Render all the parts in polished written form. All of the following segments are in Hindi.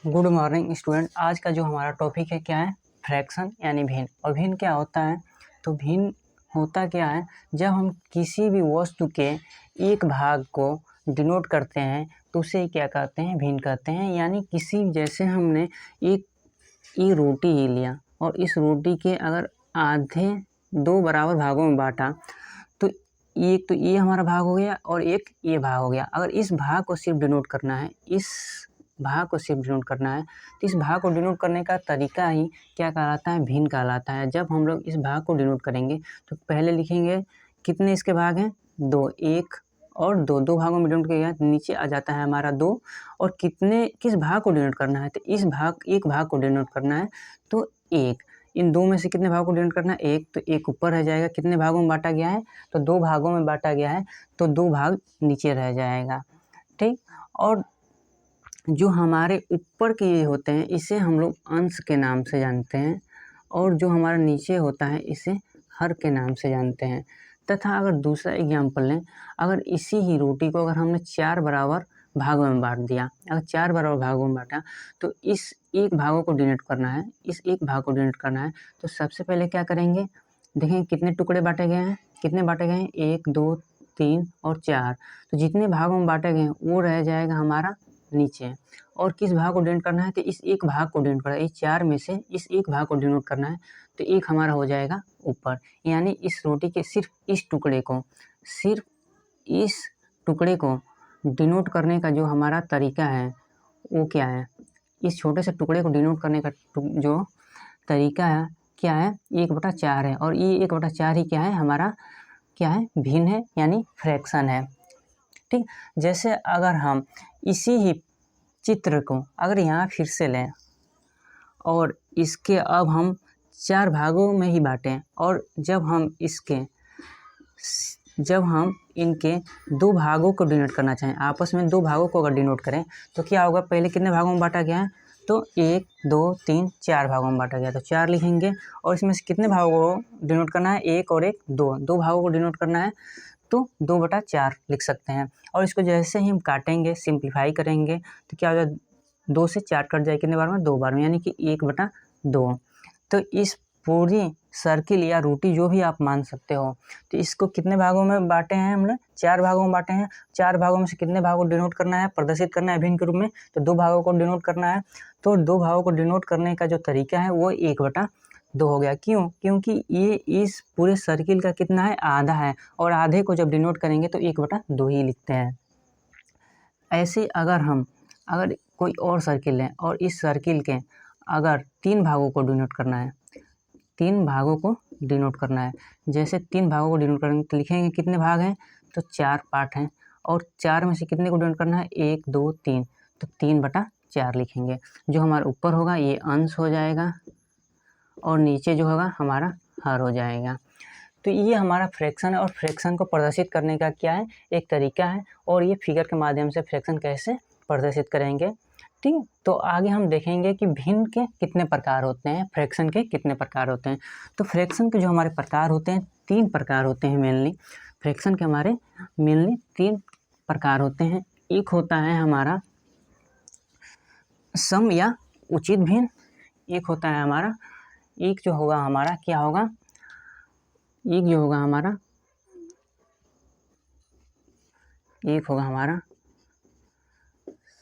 Good morning student. आज का जो हमारा टॉपिक है क्या है, फ्रैक्शन यानी भिन्न। और भिन्न क्या होता है, तो भिन्न होता क्या है, जब हम किसी भी वस्तु के एक भाग को डिनोट करते हैं तो उसे क्या कहते हैं, भिन्न कहते हैं। यानी किसी, जैसे हमने एक रोटी ही लिया और इस रोटी के अगर आधे दो बराबर भागों में बांटा तो एक तो ये हमारा भाग हो गया और एक ये भाग हो गया। अगर इस भाग को सिर्फ डिनोट करना है, इस भाग को सिर्फ डिनोट करना है तो इस भाग को डिनोट करने का तरीका ही क्या कहलाता है, भिन्न कहलाता है। जब हम लोग इस भाग को डिनोट करेंगे तो पहले लिखेंगे कितने इसके भाग हैं, दो, एक और दो, दो भागों में डिनोट किया नीचे आ जाता है हमारा दो। और कितने किस भाग को डिनोट करना है, तो इस भाग एक भाग को डिनोट करना है तो एक। इन दो में से कितने भागों को डिनोट करना है, एक, तो एक ऊपर रह जाएगा। कितने भागों में बांटा गया है, तो दो भागों में बांटा गया है तो दो भाग नीचे रह जाएगा। ठीक। और जो हमारे ऊपर के ये होते हैं इसे हम लोग अंश के नाम से जानते हैं और जो हमारा नीचे होता है इसे हर के नाम से जानते हैं। तथा अगर दूसरा एग्जाम्पल लें, अगर इसी ही रोटी को अगर हमने चार बराबर भागों में बांट दिया, अगर चार बराबर भागों में बांटा तो इस एक भागों को डिनोट करना है, इस एक भाग को डिनोट करना है तो सबसे पहले क्या करेंगे, देखें कितने टुकड़े बांटे गए हैं, कितने बांटे गए हैं, एक, दो, तीन और चार। तो जितने भागों में बांटे गए हैं वो रह जाएगा हमारा नीचे। और किस भाग को डिनोट करना है, तो इस एक भाग को डिनोट करना है, इस चार में से इस एक भाग को डिनोट करना है तो एक हमारा हो जाएगा ऊपर। यानी इस रोटी के सिर्फ इस टुकड़े को डिनोट करने का जो हमारा तरीका है वो क्या है, इस छोटे से टुकड़े को डिनोट करने का जो तरीका है क्या है, 1/4 है। और ये 1/4 ही क्या है, हमारा क्या है, भिन्न है यानी फ्रैक्शन है। ठीक। जैसे अगर हम इसी ही चित्र को अगर यहाँ फिर से लें और इसके अब हम चार भागों में ही बांटें और जब हम इनके दो भागों को डिनोट करना चाहें, आपस में दो भागों को अगर डिनोट करें तो क्या होगा, पहले कितने भागों में बांटा गया है, तो एक, दो, तीन, चार भागों में बांटा गया तो चार लिखेंगे। और इसमें से कितने भागों को डिनोट करना है, एक और एक, दो, दो भागों को डिनोट करना है तो 2/4 लिख सकते हैं। और इसको जैसे ही हम काटेंगे, सिंप्लीफाई करेंगे तो क्या हो जाए, 2 से 4 कट जाए कितने बार में, 2 बार में, यानी कि 1/2। तो इस पूरी सर्किल या रोटी जो भी आप मान सकते हो, तो इसको कितने भागों में बांटे हैं हमने, चार भागों में बांटे हैं। चार भागों में से कितने भागों को डिनोट करना है, प्रदर्शित करना है भिन्न के रूप में, तो दो भागों को डिनोट करना है। तो दो भागों को डिनोट करने का जो तरीका है वो 1/2 हो गया। क्यों, क्योंकि ये इस पूरे सर्किल का कितना है, आधा है, और आधे को जब डिनोट करेंगे तो 1/2 ही लिखते हैं। ऐसे अगर कोई और सर्किल लें और इस सर्किल के अगर तीन भागों को डिनोट करना है, तीन भागों को डिनोट करना है, जैसे तीन भागों को डिनोट करेंगे तो लिखेंगे कितने भाग हैं, तो चार पार्ट हैं और चार में से कितने को डिनोट करना है, एक, दो, तीन, तो 3/4 लिखेंगे। जो हमारा ऊपर होगा ये अंश हो जाएगा और नीचे जो होगा हमारा हर हो जाएगा। तो ये हमारा फ्रैक्शन है और फ्रैक्शन को प्रदर्शित करने का क्या है, एक तरीका है। और ये फिगर के माध्यम से फ्रैक्शन कैसे प्रदर्शित करेंगे। ठीक है, तो आगे हम देखेंगे कि भिन्न के कितने प्रकार होते हैं, फ्रैक्शन के कितने प्रकार होते हैं। तो फ्रैक्शन के जो हमारे प्रकार होते हैं, 3 प्रकार होते हैं मेनली। फ्रैक्शन के हमारे मेनली 3 प्रकार होते हैं। एक होता है हमारा सम या उचित भिन्न, एक होता है हमारा, एक जो होगा हमारा क्या होगा, एक जो होगा हमारा, एक होगा हमारा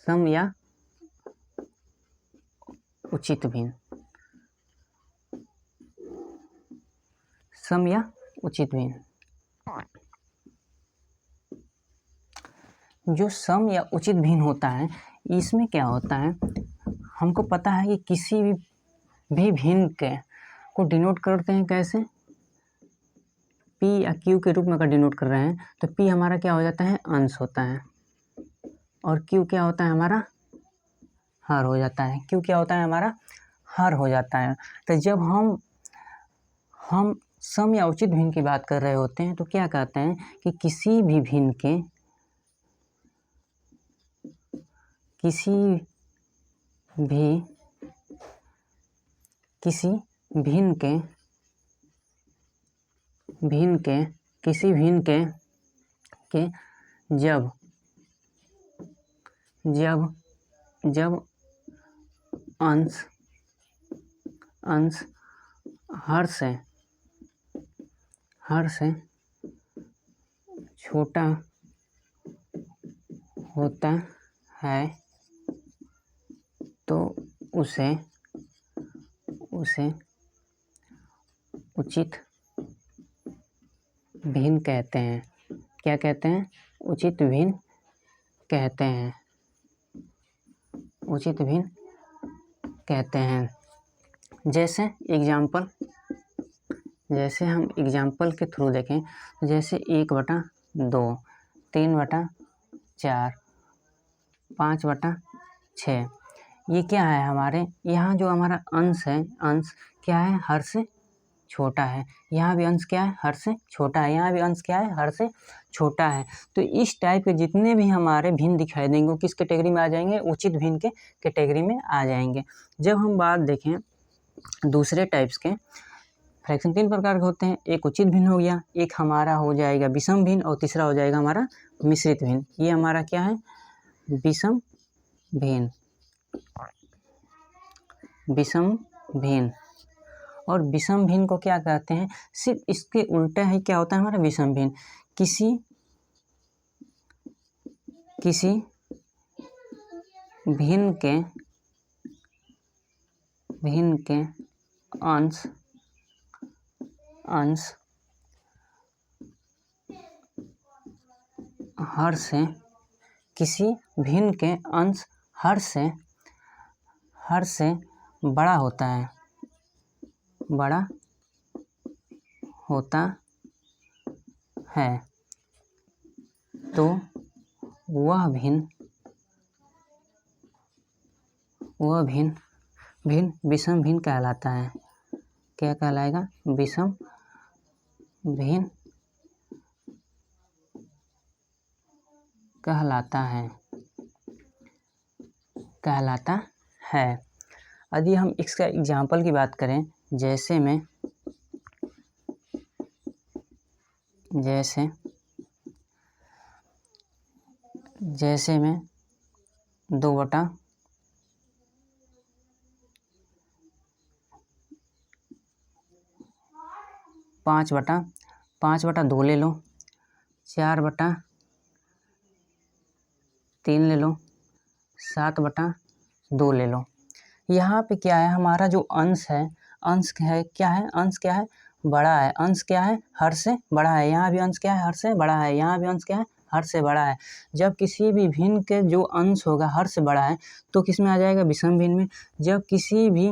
सम या उचित भिन्न, सम या उचित भिन्न। जो सम या उचित भिन्न होता है, इसमें क्या होता है, हमको पता है कि किसी भी भिन्न के को डिनोट करते हैं कैसे, P या Q के रूप में अगर डिनोट कर रहे हैं तो P हमारा क्या हो जाता है, अंश होता है, और Q क्या होता है हमारा, हर हो जाता है। Q क्या होता है हमारा, हर हो जाता है। तो जब हम सम या उचित भिन्न की बात कर रहे होते हैं तो क्या कहते हैं कि किसी भी भिन्न के किसी भिन्न के जब अंश हर से छोटा होता है तो उसे उचित भिन्न कहते हैं। क्या कहते हैं? उचित भिन्न कहते हैं। उचित भिन्न कहते हैं। जैसे हम एग्जाम्पल के थ्रू देखें, जैसे 1/2, 3/4, 5/6, ये क्या है हमारे यहाँ जो हमारा अंश है, अंश क्या है? हर से छोटा है। यहाँ भी अंश क्या है? हर से छोटा है। यहाँ भी अंश क्या है? हर से छोटा है। तो इस टाइप के जितने भी हमारे भिन्न दिखाई देंगे वो किस कैटेगरी में आ जाएंगे? उचित भिन्न के कैटेगरी में आ जाएंगे। जब हम बात देखें दूसरे टाइप्स के, फ्रैक्शन 3 प्रकार के होते हैं। एक उचित भिन्न हो गया, एक हमारा हो जाएगा विषम भिन्न, और तीसरा हो जाएगा हमारा मिश्रित भिन्न। ये हमारा क्या है? विषम भिन्न। विषम भिन्न। और विषम भिन्न को क्या कहते हैं? सिर्फ इसके उल्टा ही क्या होता है हमारा विषम भिन्न? किसी भिन्न के अंश हर से, किसी भिन्न के अंश हर से बड़ा होता है, तो वह भिन्न विषम भिन्न कहलाता है। क्या कहलाएगा? विषम भिन्न कहलाता है। यदि हम इसका एग्जाम्पल की बात करें, जैसे में 5/2 ले लो, 4/3 ले लो, 7/2 ले लो। यहाँ पे क्या है हमारा जो अंश है, अंश क्या है? बड़ा है। अंश क्या है? हर से बड़ा है। यहाँ भी अंश क्या है? हर से बड़ा है। यहाँ भी अंश क्या है? हर से बड़ा है। जब किसी भी भिन्न के जो अंश होगा हर से बड़ा है तो किस में आ जाएगा? विषम भिन्न में। जब किसी भी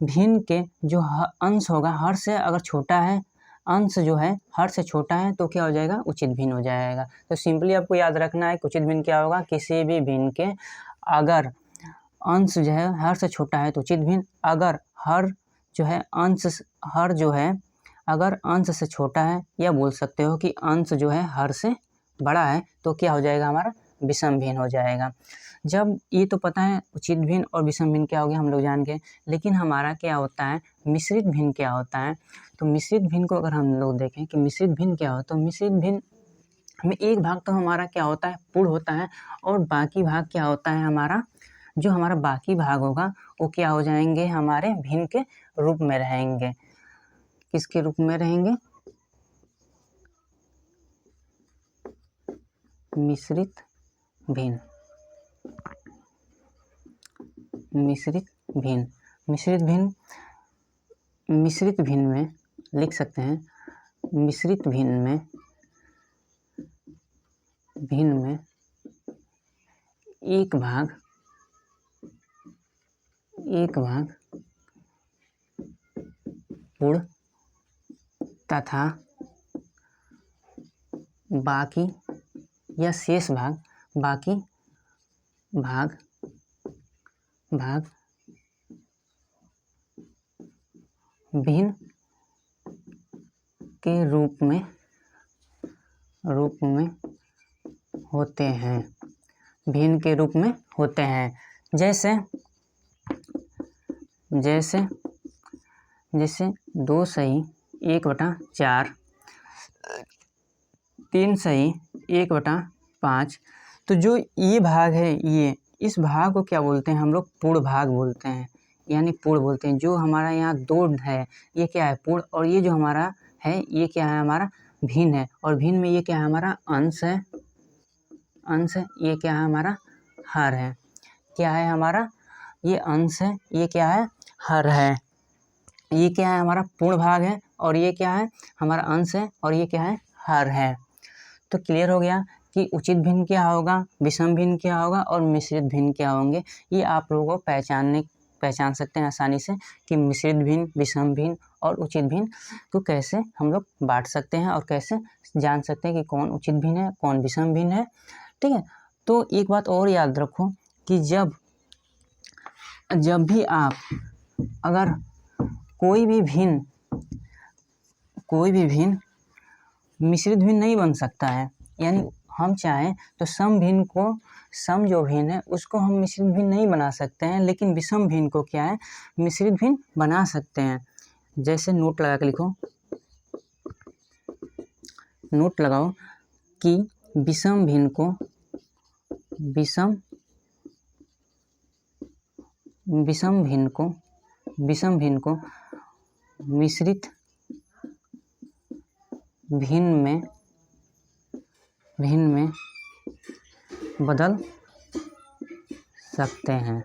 भिन्न के जो अंश होगा हर से अगर छोटा है, अंश जो है हर से छोटा है, तो क्या हो जाएगा? उचित भिन्न हो जाएगा। तो सिंपली आपको याद रखना है कि उचित भिन्न क्या होगा? किसी भी भिन्न के अगर अंश जो है हर से छोटा है तो उचित भिन्न, अगर अगर अंश से छोटा है, या बोल सकते हो कि अंश जो है हर से बड़ा है, तो क्या हो जाएगा? हमारा विषम भिन्न हो जाएगा। जब ये तो पता है उचित भिन्न और विषम भिन्न क्या हो गया, हम लोग जान गए। लेकिन हमारा क्या होता है? मिश्रित भिन्न क्या होता है? तो मिश्रित भिन्न को अगर हम लोग देखें कि मिश्रित भिन्न क्या होता है, तो मिश्रित भिन्न में एक भाग तो हमारा क्या होता है? पूर्ण होता है, और बाकी भाग क्या होता है हमारा? जो हमारा बाकी भाग होगा वो क्या हो जाएंगे? हमारे भिन्न के रूप में रहेंगे। किसके रूप में रहेंगे? मिश्रित भिन्न। मिश्रित भिन्न में लिख सकते हैं, मिश्रित भिन्न में एक भाग पूर्ण तथा बाकी या शेष बाकी भाग भिन्न के रूप में होते हैं। भिन्न के रूप में होते हैं। जैसे 2 सही 1/4, 3 सही 1/5। तो जो ये भाग है, ये इस भाग को क्या बोलते हैं हम लोग? पूर्ण भाग बोलते हैं। यानी पूर्ण बोलते हैं। जो हमारा यहाँ 2 है ये क्या है, पूर्ण, और ये जो हमारा है ये क्या है, हमारा भिन्न है। और भिन्न में ये क्या है, हमारा अंश है, अंश है। ये क्या है, हमारा हर है। क्या है हमारा, ये अंश है, ये क्या है, हर है। ये क्या है, हमारा पूर्ण भाग है, और ये क्या है, हमारा अंश है, और ये क्या है, हर है। तो क्लियर हो गया कि उचित भिन्न क्या होगा, विषम भिन्न क्या होगा, और मिश्रित भिन्न क्या होंगे। ये आप लोगों को पहचान सकते हैं आसानी से कि मिश्रित भिन्न, विषम भिन्न और उचित भिन्न को कैसे हम लोग बांट सकते हैं, और कैसे जान सकते हैं कि कौन उचित भिन्न है, कौन विषम भिन्न है। ठीक है। तो एक बात और याद रखो कि जब भी आप अगर कोई भी भिन्न मिश्रित भिन्न नहीं बन सकता है, यानी हम चाहें तो सम जो भिन्न है उसको हम मिश्रित भिन्न नहीं बना सकते हैं, लेकिन विषम भिन्न को क्या है, मिश्रित भिन्न बना सकते हैं। जैसे नोट लगा के लिखो, नोट लगाओ कि विषम भिन्न को मिश्रित भिन्न में बदल सकते हैं,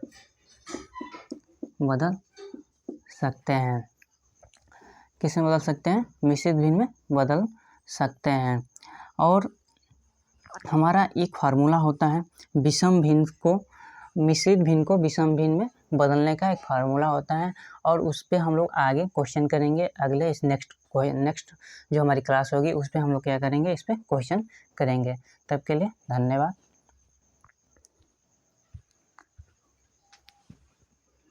किसमें बदल सकते हैं, मिश्रित भिन्न में बदल सकते हैं। और हमारा एक फार्मूला होता है विषम भिन्न को मिश्रित भिन्न को विषम भिन्न में बदलने का, एक फार्मूला होता है, और उस पर हम लोग आगे क्वेश्चन करेंगे। अगले इस नेक्स्ट जो हमारी क्लास होगी उस पर हम लोग क्या करेंगे, इस पर क्वेश्चन करेंगे। तब के लिए धन्यवाद।